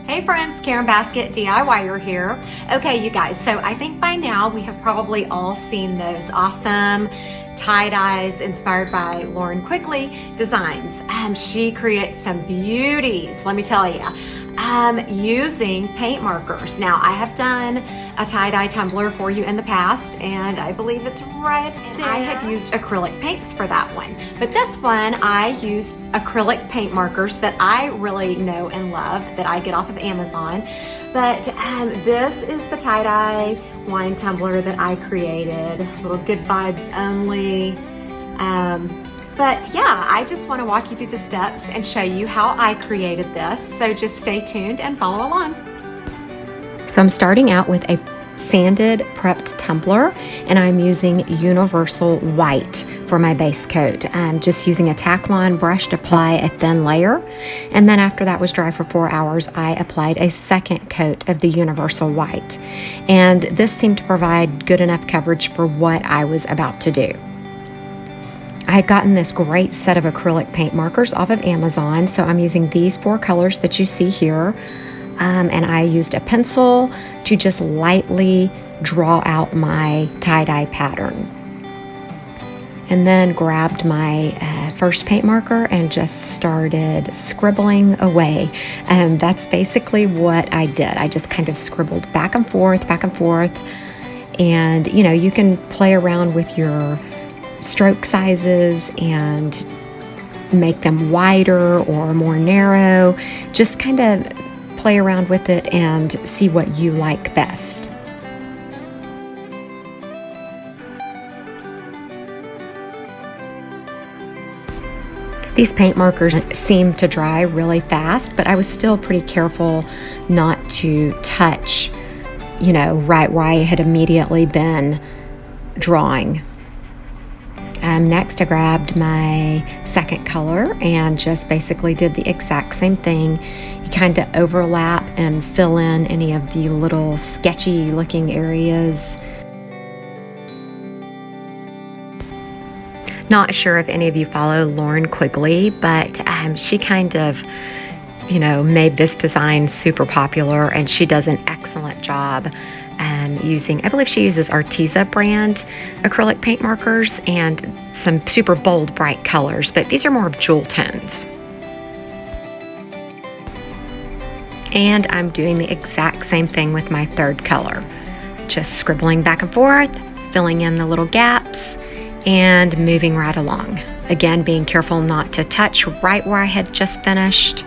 Hey friends, Karen Basket DIYer here. Okay, you guys, so I think by now we have probably all seen those awesome tie-dyes inspired by Lauren Quigley designs. She creates some beauties, let me tell you, using paint markers. Now, I have done a tie-dye tumbler for you in the past, and I believe it's right there. I had used acrylic paints for that one, but this one I used acrylic paint markers that I really know and love that I get off of Amazon. But this is the tie-dye wine tumbler that I created, little good vibes only. But yeah, I just want to walk you through the steps and show you how I created this. So just stay tuned and follow along. So I'm starting out with a sanded prepped tumbler, and I'm using universal white for my base coat. I'm just using a Taklon brush to apply a thin layer, and then after that was dry for 4 hours, I applied a second coat of the universal white, and this seemed to provide good enough coverage for what I was about to do. I had gotten this great set of acrylic paint markers off of Amazon, so I'm using these 4 colors that you see here. And I used a pencil to just lightly draw out my tie-dye pattern. And then grabbed my first paint marker and just started scribbling away. That's basically what I did. I just kind of scribbled back and forth. And, you know, you can play around with your stroke sizes and make them wider or more narrow. Just kind of play around with it and see what you like best. These paint markers seem to dry really fast, but I was still pretty careful not to touch, you know, right where I had immediately been drawing. Next, I grabbed my second color and just basically did the exact same thing. You kind of overlap and fill in any of the little sketchy looking areas. Not sure if any of you follow Lauren Quigley, but she kind of, you know, made this design super popular, and she does an excellent job using, I believe she uses Arteza brand acrylic paint markers and some super bold, bright colors, but these are more of jewel tones. And I'm doing the exact same thing with my third color. Just scribbling back and forth, filling in the little gaps, and moving right along. Again, being careful not to touch right where I had just finished.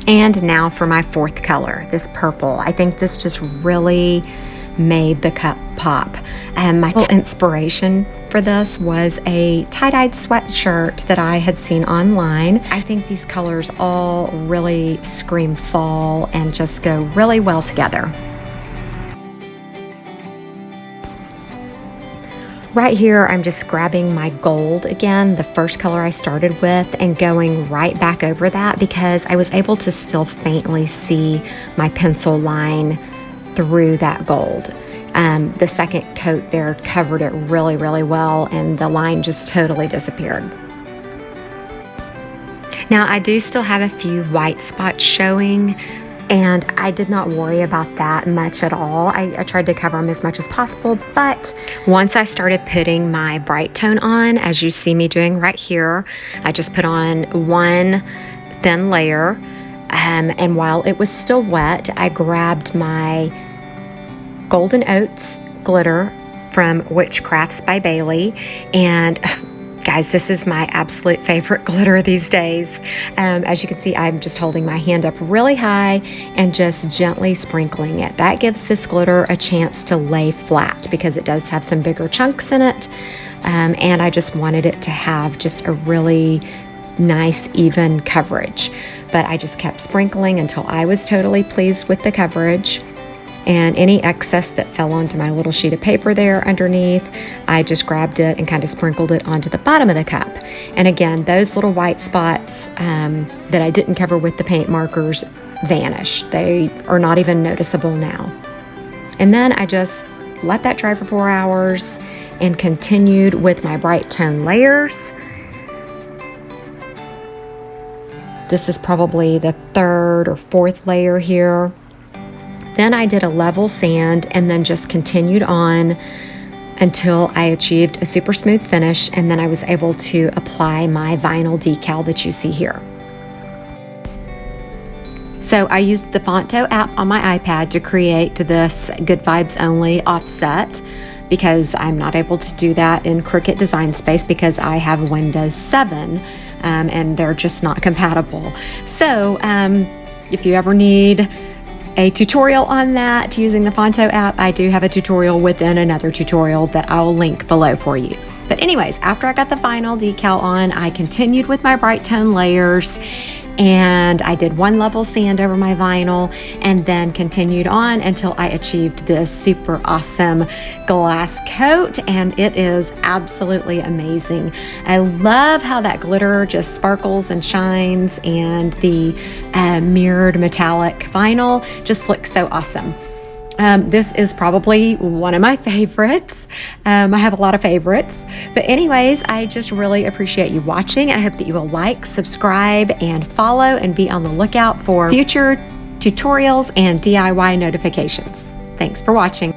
And now for my fourth color, this purple. I think this just really made the cup pop. My inspiration for this was a tie-dyed sweatshirt that I had seen online. I think these colors all really scream fall and just go really well together. Right here, I'm just grabbing my gold again, the first color I started with, and going right back over that because I was able to still faintly see my pencil line through that gold. The second coat there covered it really, really well, and the line just totally disappeared. Now, I do still have a few white spots showing, and I did not worry about that much at all. I tried to cover them as much as possible, but once I started putting my BRITE tone on, as you see me doing right here, I just put on one thin layer, and while it was still wet, I grabbed my Golden Oats glitter from Witchcrafts by Bailey, and guys, this is my absolute favorite glitter these days. As you can see, I'm just holding my hand up really high and just gently sprinkling it. That gives this glitter a chance to lay flat because it does have some bigger chunks in it. And I just wanted it to have just a really nice, even coverage. But I just kept sprinkling until I was totally pleased with the coverage. And any excess that fell onto my little sheet of paper there underneath, I just grabbed it and kind of sprinkled it onto the bottom of the cup. And again, those little white spots that I didn't cover with the paint markers vanish. They are not even noticeable now. And then I just let that dry for 4 hours and continued with my bright tone layers. This is probably the third or fourth layer here. Then I did a level sand and then just continued on until I achieved a super smooth finish, and then I was able to apply my vinyl decal that you see here. So I used the Fonto app on my iPad to create this Good Vibes Only offset, because I'm not able to do that in Cricut Design Space because I have Windows 7 and they're just not compatible. So if you ever need a tutorial on that using the Fonto app, I do have a tutorial within another tutorial that I'll link below for you. But anyways, after I got the vinyl decal on, I continued with my bright tone layers, and I did one level sand over my vinyl and then continued on until I achieved this super awesome glass coat, and it is absolutely amazing. I love how that glitter just sparkles and shines, and the mirrored metallic vinyl just looks so awesome. This is probably one of my favorites. I have a lot of favorites. But anyways, I just really appreciate you watching. I hope that you will like, subscribe, and follow, and be on the lookout for future tutorials and DIY notifications. Thanks for watching.